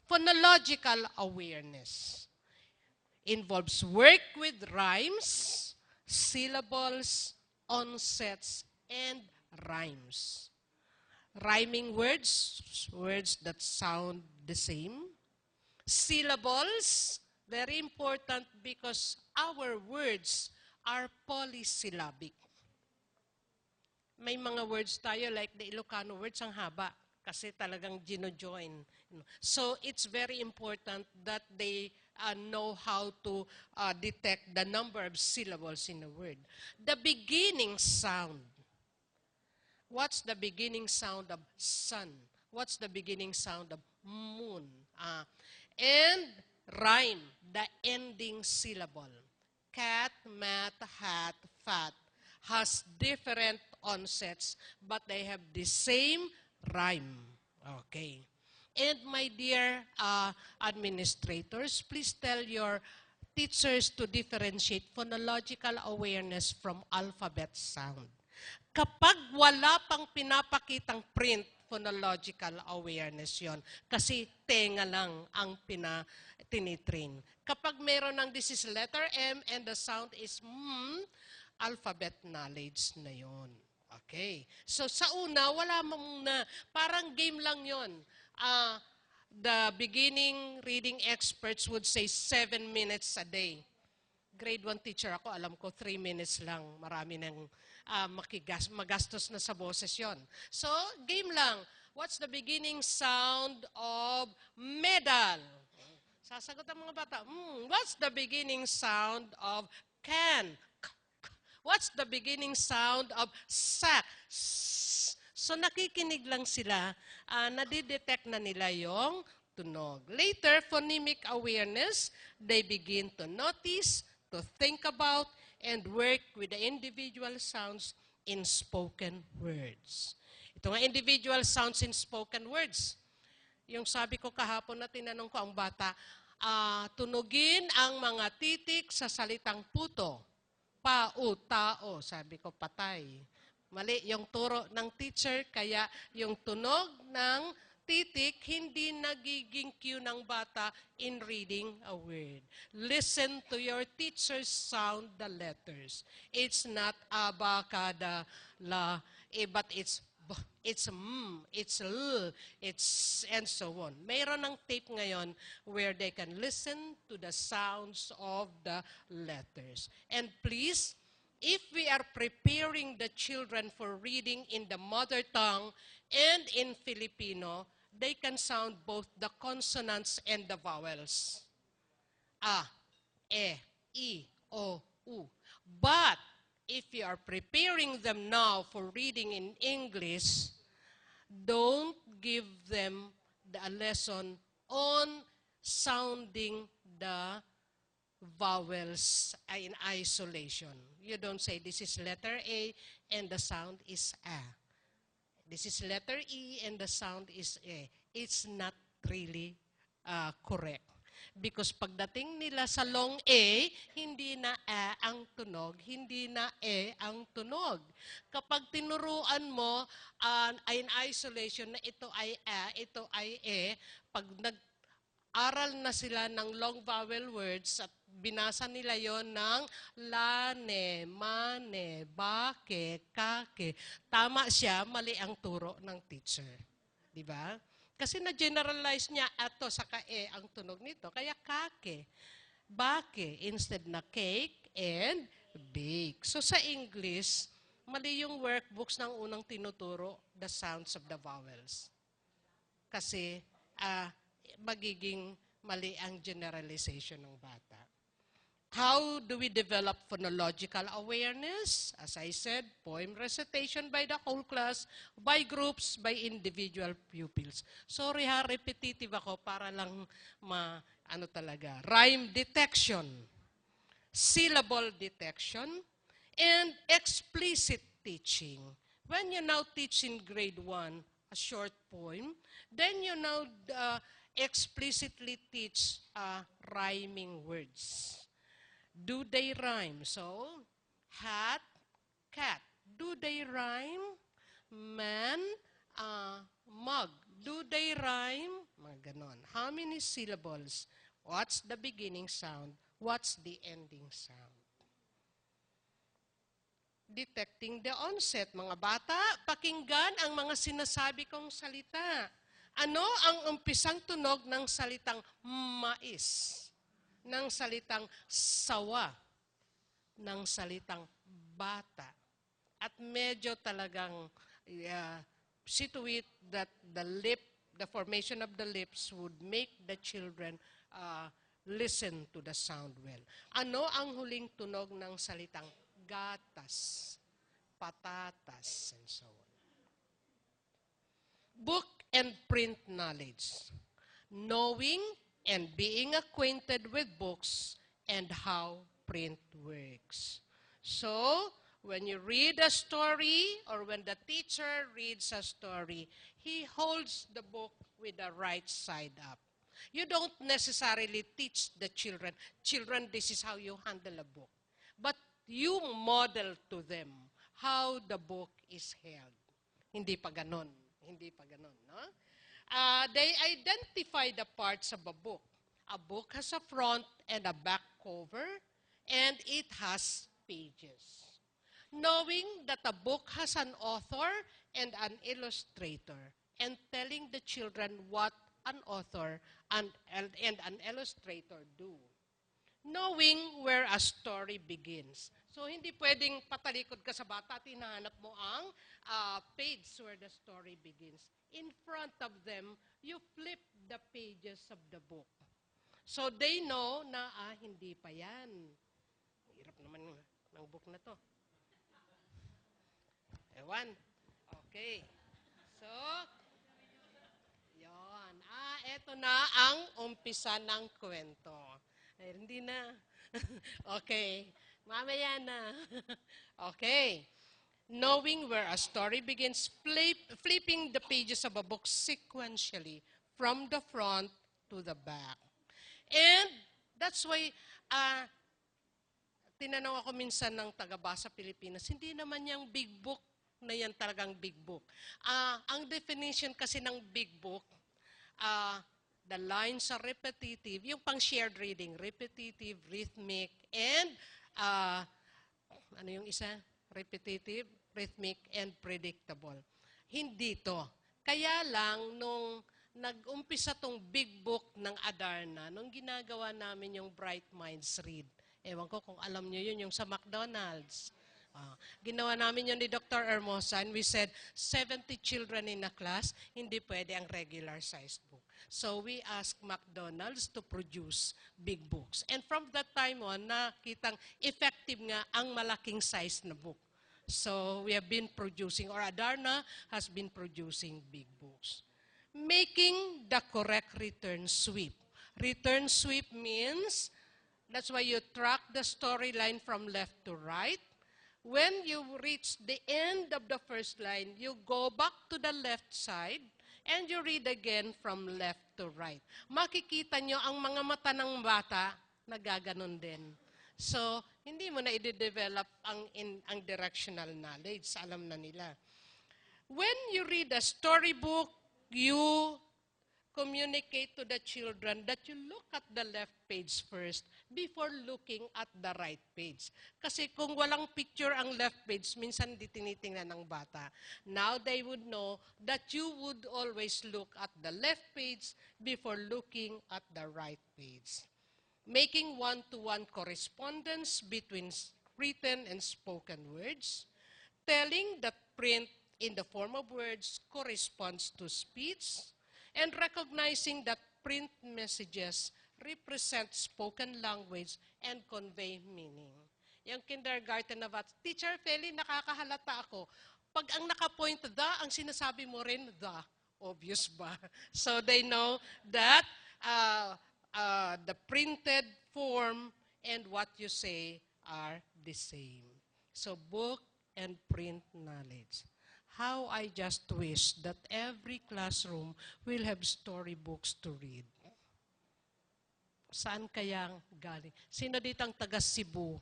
Phonological awareness involves work with rhymes, syllables, onsets, and rhymes. Rhyming words, words that sound the same. Syllables, very important because our words are polysyllabic. May mga words tayo like the Ilocano words, ang haba kasi talagang gino-join. So it's very important that they know how to detect the number of syllables in a word. The beginning sound. What's the beginning sound of sun? What's the beginning sound of moon? And rhyme, the ending syllable. Cat, mat, hat, fat has different onsets, but they have the same rhyme. Okay. And my dear administrators, please tell your teachers to differentiate phonological awareness from alphabet sound. Kapag wala pang pinapakitang print, phonological awareness yon. Kasi tenga lang ang tinitrain. Kapag meron ng this is letter M and the sound is alphabet knowledge na yon. Okay. So sa una, wala muna. Parang game lang yon. The beginning reading experts would say 7 minutes a day. Grade 1 teacher ako, alam ko 3 minutes lang. Marami nang magastos na sa boses yon. So, game lang. What's the beginning sound of medal? Sasagot ang mga bata. What's the beginning sound of can? What's the beginning sound of sack? So, nakikinig lang sila. Nadidetect na nila yung tunog. Later, phonemic awareness, they begin to notice, to think about, and work with the individual sounds in spoken words. Ito nga individual sounds in spoken words. Yung sabi ko kahapon na tinanong ko ang bata, tunugin ang mga titik sa salitang puto. Pa-u, tao. Sabi ko, patay. Mali yung turo ng teacher, kaya yung tunog ng titik, hindi nagiging cue ng bata in reading a word. Listen to your teacher sound the letters. It's not abacada, la, but it's it's l, it's, and so on. Mayroon ng tape ngayon where they can listen to the sounds of the letters. And please, if we are preparing the children for reading in the mother tongue and in Filipino, they can sound both the consonants and the vowels. A, E, I, O, U. But if you are preparing them now for reading in English, don't give them a lesson on sounding the vowels in isolation. You don't say this is letter A and the sound is A. This is letter E and the sound is E. It's not really correct. Because pagdating nila sa long A, hindi na A ang tunog, hindi na E ang tunog. Kapag tinuruan mo in isolation na ito ay A, ito ay E, pag nag-aral na sila ng long vowel words at binasa nila yon ng lane, mane, bake, kake. Tama siya, mali ang turo ng teacher. Di ba? Kasi na-generalize niya ato sa ka-e ang tunog nito. Kaya kake, bake, instead na cake and bake. So sa English, mali yung workbooks ng unang tinuturo, the sounds of the vowels. Kasi magiging mali ang generalization ng bata. How do we develop phonological awareness? As I said, poem recitation by the whole class, by groups, by individual pupils. Sorry repetitive ako para lang talaga. Rhyme detection, syllable detection, and explicit teaching. When you now teach in grade 1 a short poem, then you now explicitly teach rhyming words. Do they rhyme? So, hat, cat. Do they rhyme? Man, mug. Do they rhyme? Mga ganon. How many syllables? What's the beginning sound? What's the ending sound? Detecting the onset. Mga bata, pakinggan ang mga sinasabi kong salita. Ano ang umpisang tunog ng salitang mais? Ng salitang sawa? Ng salitang bata? At medyo talagang see to it that the formation of the lips would make the children listen to the sound well. Ano ang huling tunog ng salitang gatas, patatas, and so on? Book and print knowledge. Knowing and being acquainted with books and how print works. So, when you read a story or when the teacher reads a story, he holds the book with the right side up. You don't necessarily teach the children, this is how you handle a book. But you model to them how the book is held. Hindi pa ganon. Hindi pa ganon, no? They identify the parts of a book. A book has a front and a back cover, and it has pages. Knowing that a book has an author and an illustrator, and telling the children what an author and an illustrator do. Knowing where a story begins. So, hindi pwedeng patalikod ka sa bata at hinahanap mo ang page where the story begins. In front of them, you flip the pages of the book. So, they know na, hindi pa yan. Hirap naman ng book na to. Ewan. Okay. So, yon. Eto na ang umpisa ng kwento. Hindi na. Okay. Mamaya na. Okay. Knowing where a story begins, flipping the pages of a book sequentially from the front to the back. And that's why, tinanong ako minsan ng taga-Basa Pilipinas, hindi naman yung big book na yan talagang big book. Ang definition kasi ng big book, the lines are repetitive, yung pang shared reading, repetitive, rhythmic, and ano yung isa? Repetitive, rhythmic, and predictable. Hindi to. Kaya lang, nung nag-umpisa tong big book ng Adarna, nung ginagawa namin yung Bright Minds Read, ewan ko kung alam nyo yun, yung sa McDonald's. Ginawa namin yun ni Dr. Hermosa, and we said, 70 children in a class, hindi pwede ang regular sized book. So we asked McDonald's to produce big books. And from that time on, nakitang effective nga ang malaking size na book. So we have been producing, or Adarna has been producing big books. Making the correct return sweep. Return sweep means, that's why you track the storyline from left to right. When you reach the end of the first line, you go back to the left side and you read again from left to right. Makikita nyo ang mga mata ng bata nagaganon din. So, hindi mo na i-develop ang directional knowledge. Alam na nila. When you read a storybook, you communicate to the children that you look at the left page first before looking at the right page. Kasi kung walang picture ang left page, minsan di tinitingnan ng bata. Now they would know that you would always look at the left page before looking at the right page. Making one-to-one correspondence between written and spoken words. Telling that print in the form of words corresponds to speech. And recognizing that print messages represent spoken language and convey meaning. Yung kindergarten na bat, Teacher Feli, nakakahalata ako. Pag ang nakapoint the, ang sinasabi mo rin the. Obvious ba? So they know that the printed form and what you say are the same. So book and print knowledge. How I just wish that every classroom will have storybooks to read. Saan kayang galing? Sino dito ang taga Cebu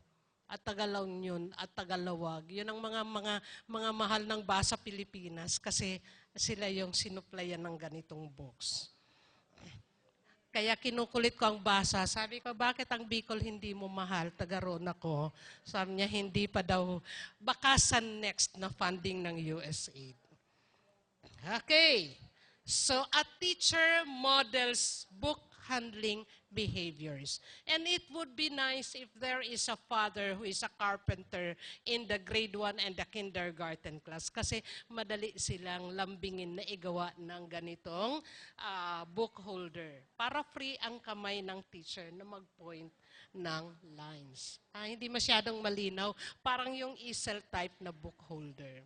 at taga La Union at taga Lawag? Yun ang mga mahal ng Basa Pilipinas kasi sila yung sinuplayan ng ganitong books. Kaya kinukulit ko ang basa. Sabi ko, bakit ang Bicol hindi mo mahal? Taga-roon ako. Sabi niya, hindi pa daw. Baka sa next na funding ng USAID. Okay. So, a teacher models book handling behaviors. And it would be nice if there is a father who is a carpenter in the grade 1 and the kindergarten class. Kasi madali silang lambingin na igawa ng ganitong book holder. Para free ang kamay ng teacher na mag-point ng lines. Hindi masyadong malinaw. Parang yung easel type na book holder.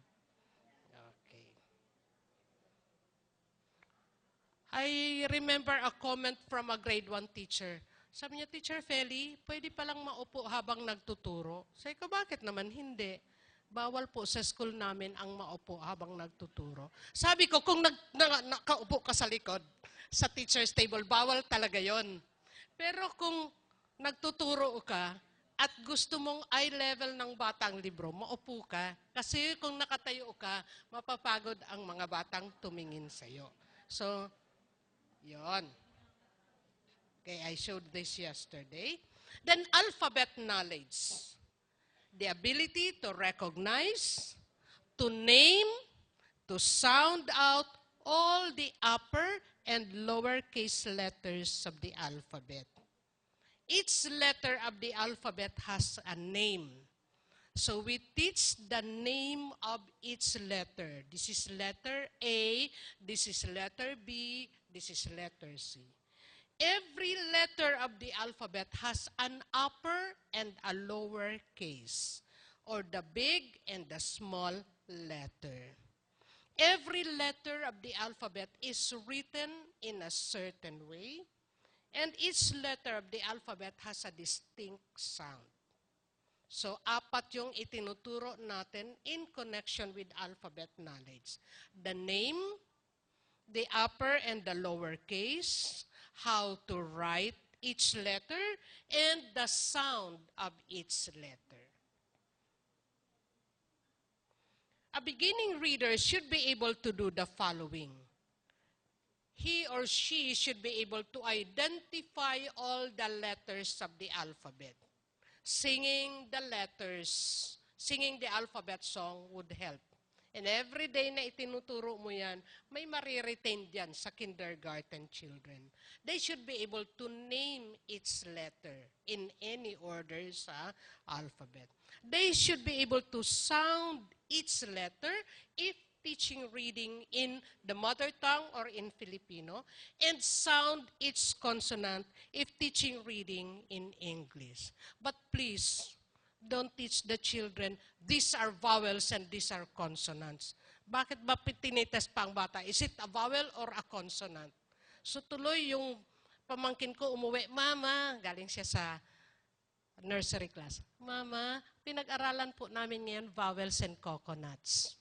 I remember a comment from a grade 1 teacher. Sabi niya, Teacher Feli, pwede palang maupo habang nagtuturo. Sabi ko, bakit naman hindi? Bawal po sa school namin ang maupo habang nagtuturo. Sabi ko, kung nakaupo ka sa likod, sa teacher's table, bawal talaga yon. Pero kung nagtuturo ka at gusto mong eye level ng batang libro, maupo ka. Kasi kung nakatayo ka, mapapagod ang mga batang tumingin sa'yo. So, yon. Okay, I showed this yesterday. Then alphabet knowledge. The ability to recognize, to name, to sound out all the upper and lowercase letters of the alphabet. Each letter of the alphabet has a name. So we teach the name of each letter. This is letter A, this is letter B, this is letter C. Every letter of the alphabet has an upper and a lower case, or the big and the small letter. Every letter of the alphabet is written in a certain way, and each letter of the alphabet has a distinct sound. So, 4 yung itinuturo natin in connection with alphabet knowledge. The name, the upper and the lower case, how to write each letter, and the sound of each letter. A beginning reader should be able to do the following. He or she should be able to identify all the letters of the alphabet. Singing the letters, singing the alphabet song would help. And every day na itinuturo mo yan, may mariretain dyan sa kindergarten children. They should be able to name each letter in any order sa alphabet. They should be able to sound each letter if teaching reading in the mother tongue or in Filipino, and sound each consonant if teaching reading in English. But please, don't teach the children, these are vowels and these are consonants. Bakit ba tinites pa ang bata? Is it a vowel or a consonant? So tuloy yung pamangkin ko umuwi, Mama, galing siya sa nursery class. Mama, pinag-aralan po namin ngayon vowels and coconuts.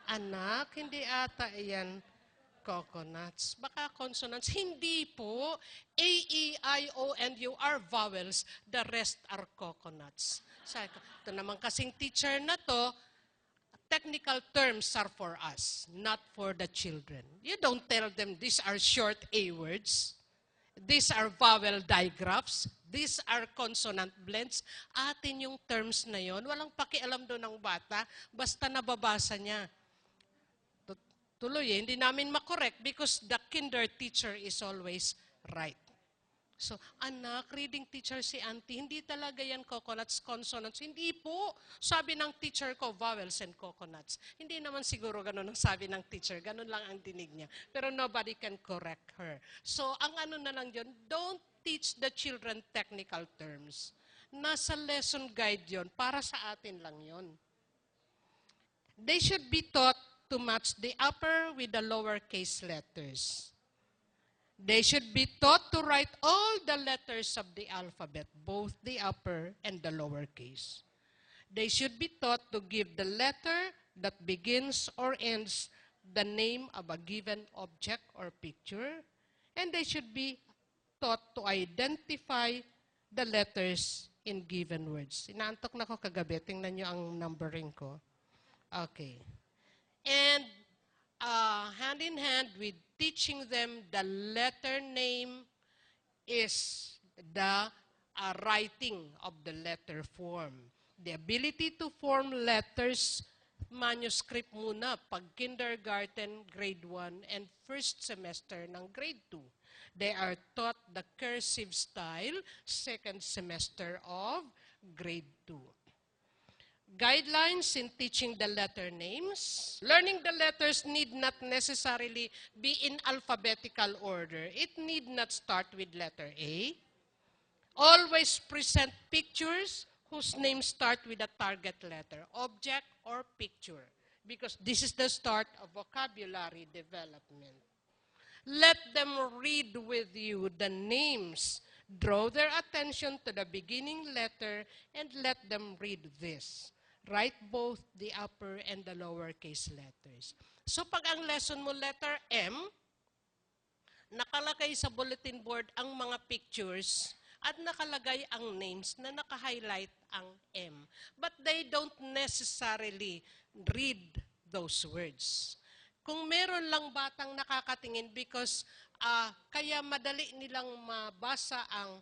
Anak, hindi ata yan coconuts. Baka consonants. Hindi po. A, E, I, O, and U are vowels. The rest are coconuts. Sabi ko, ito naman kasing teacher na to, technical terms are for us, not for the children. You don't tell them these are short A words. These are vowel digraphs. These are consonant blends. Atin yung terms na yon. Walang pakialam doon ng bata. Basta nababasa niya. Tuloy, hindi namin makorek because the kinder teacher is always right. So, anak, reading teacher si auntie, hindi talaga yan coconuts, consonants. Hindi po. Sabi ng teacher ko, vowels and coconuts. Hindi naman siguro ganun ang sabi ng teacher. Ganun lang ang dinig niya. Pero nobody can correct her. So, ang ano na lang yun, don't teach the children technical terms. Nasa lesson guide yon, para sa atin lang yon. They should be taught to match the upper with the lowercase letters. They should be taught to write all the letters of the alphabet, both the upper and the lowercase. They should be taught to give the letter that begins or ends the name of a given object or picture, and they should be taught to identify the letters in given words. Inaantok na ko kagabi, tingnan nyo ang numbering ko. Okay. And hand in hand with teaching them the letter name is the writing of the letter form. The ability to form letters, manuscript muna pag kindergarten, grade 1, and first semester ng grade 2. They are taught the cursive style, second semester of grade 2. Guidelines in teaching the letter names. Learning the letters need not necessarily be in alphabetical order. It need not start with letter A. Always present pictures whose names start with a target letter, object or picture, because this is the start of vocabulary development. Let them read with you the names. Draw their attention to the beginning letter and let them read this. Write both the upper and the lowercase letters. So pag ang lesson mo letter M, nakalagay sa bulletin board ang mga pictures at nakalagay ang names na naka-highlight ang M. But they don't necessarily read those words. Kung meron lang batang nakakatingin because kaya madali nilang mabasa ang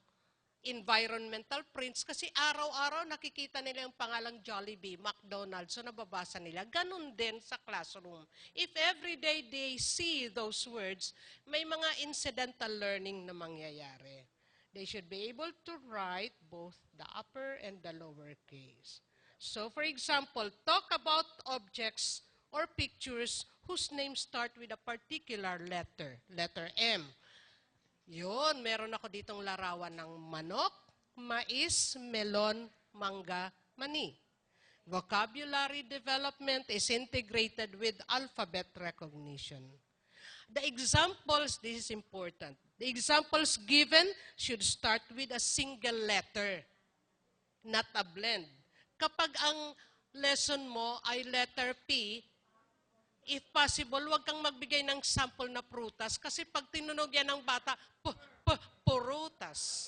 environmental prints kasi araw-araw nakikita nila yung pangalang Jollibee, McDonald's, so nababasa nila. Ganun din sa classroom. If every day they see those words, may mga incidental learning na mangyayari. They should be able to write both the upper and the lower case. So for example, talk about objects or pictures whose names start with a particular letter, letter M. Yun, meron ako ditong larawan ng manok, mais, melon, mangga, mani. Vocabulary development is integrated with alphabet recognition. The examples, this is important. The examples given should start with a single letter, not a blend. Kapag ang lesson mo ay letter P, if possible, huwag kang magbigay ng sample na prutas kasi pag tinunog yan ng bata, purutas.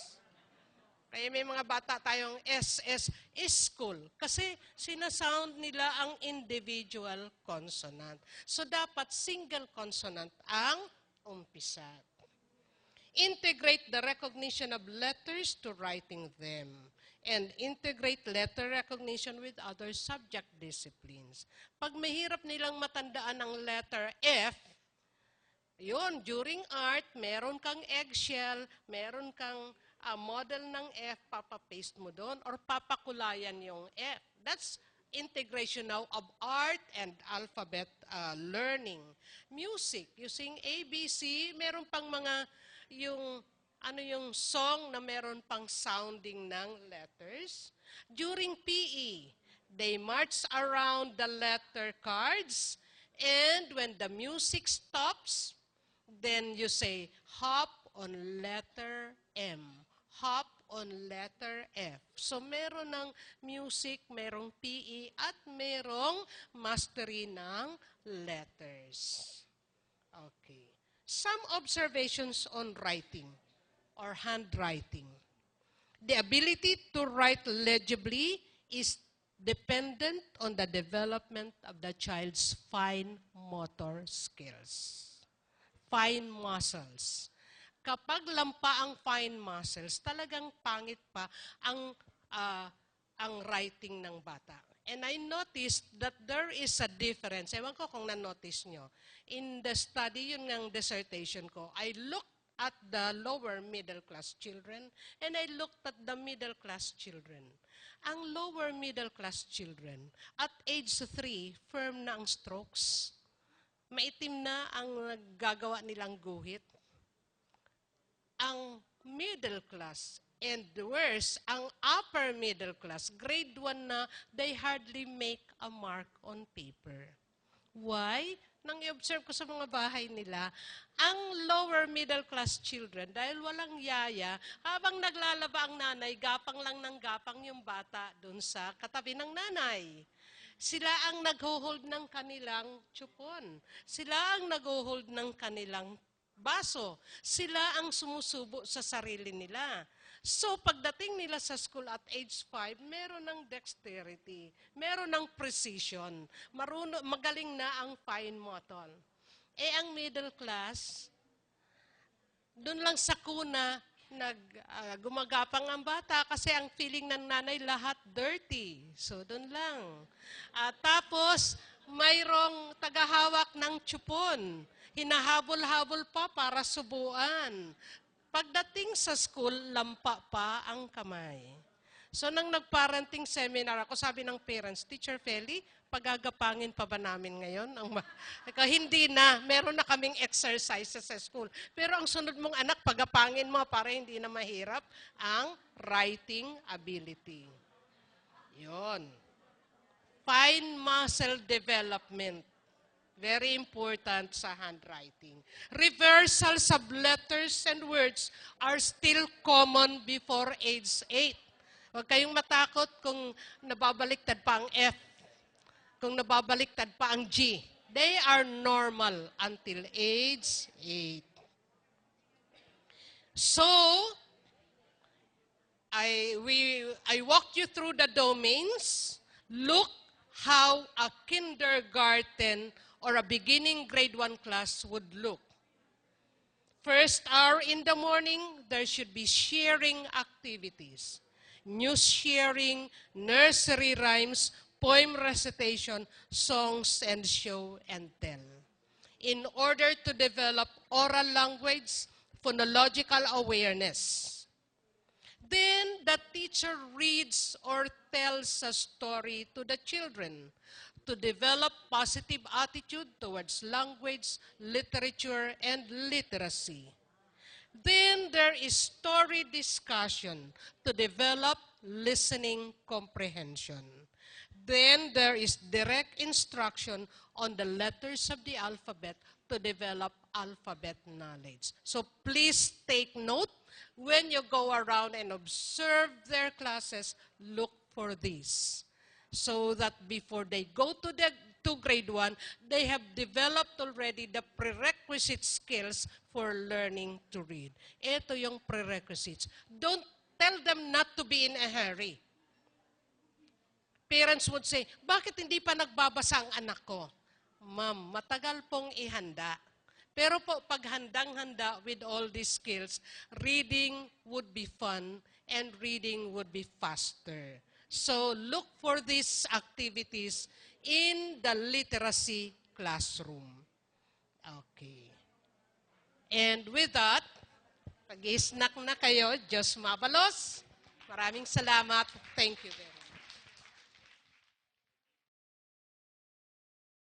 Kaya may mga bata tayong SS, school. Kasi sinasound nila ang individual consonant. So dapat single consonant ang umpisa. Integrate the recognition of letters to writing them. And integrate letter recognition with other subject disciplines. Pag mahirap nilang matandaan ang letter F, yun, during art, meron kang eggshell, meron kang model ng F, papapaste mo doon, or papakulayan yung F. That's integration now of art and alphabet learning. Music, using ABC, meron pang mga yung song na meron pang sounding ng letters. During PE, they march around the letter cards, and when the music stops, then you say, hop on letter M, hop on letter F. So meron ng music, merong PE, at merong mastery ng letters. Okay. Some observations on writing or handwriting. The ability to write legibly is dependent on the development of the child's fine motor skills. Fine muscles. Kapag lampa ang fine muscles, talagang pangit pa ang writing ng bata. And I noticed that there is a difference. Ewan ko kung na-notice nyo. In the study, yun ng dissertation ko, I looked at the lower middle class children and I looked at the middle class children. Ang lower middle class children, at age 3, firm na ang strokes. Maitim na ang gagawa nilang guhit. Ang middle class and worse, ang upper middle class, grade 1 na, they hardly make a mark on paper. Why? Nang i-observe ko sa mga bahay nila, ang lower middle class children, dahil walang yaya, habang naglalaba ang nanay, gapang lang ng gapang yung bata dun sa katabi ng nanay. Sila ang nag-hold ng kanilang tsupon. Sila ang nag-hold ng kanilang baso. Sila ang sumusubo sa sarili nila. So, pagdating nila sa school at age 5, meron ng dexterity, meron ng precision, magaling na ang fine motor. Ang middle class, dun lang sa kuna, gumagapang ang bata kasi ang feeling ng nanay lahat dirty. So, doon lang. Tapos, mayroong tagahawak ng tsupon. Hinahabol-habol pa para subuan. Pagdating sa school, lampa pa ang kamay. So, nang nag-parenting seminar ako, sabi ng parents, Teacher Feli, pagagapangin pa ba namin ngayon? Hindi na. Meron na kaming exercises sa school. Pero ang sunod mong anak, pagapangin mo para hindi na mahirap ang writing ability. Yon. Fine muscle development. Very important sa handwriting. Reversals of letters and words are still common before age 8. Huwag kayong matakot kung nababaliktad pa ang F, kung nababaliktad pa ang G. They are normal until age 8. So, I walked you through the domains. Look how a kindergarten or a beginning grade 1 class would look. First hour in the morning, there should be sharing activities. News sharing, nursery rhymes, poem recitation, songs, and show and tell. In order to develop oral language, phonological awareness. Then the teacher reads or tells a story to the children to develop positive attitude towards language, literature, and literacy. Then there is story discussion to develop listening comprehension. Then there is direct instruction on the letters of the alphabet to develop alphabet knowledge. So please take note when you go around and observe their classes, look for this. So that before they go to grade 1, they have developed already the prerequisite skills for learning to read. Ito yung prerequisites. Don't tell them not to be in a hurry. Parents would say, bakit hindi pa nagbabasa ang anak ko? Ma'am, matagal pong ihanda. Pero po, pag handang-handa with all these skills, reading would be fun and reading would be faster. So look for these activities in the literacy classroom. Okay. And with that, pag-snack na kayo, Diyos mabalos. Maraming salamat. Thank you very much.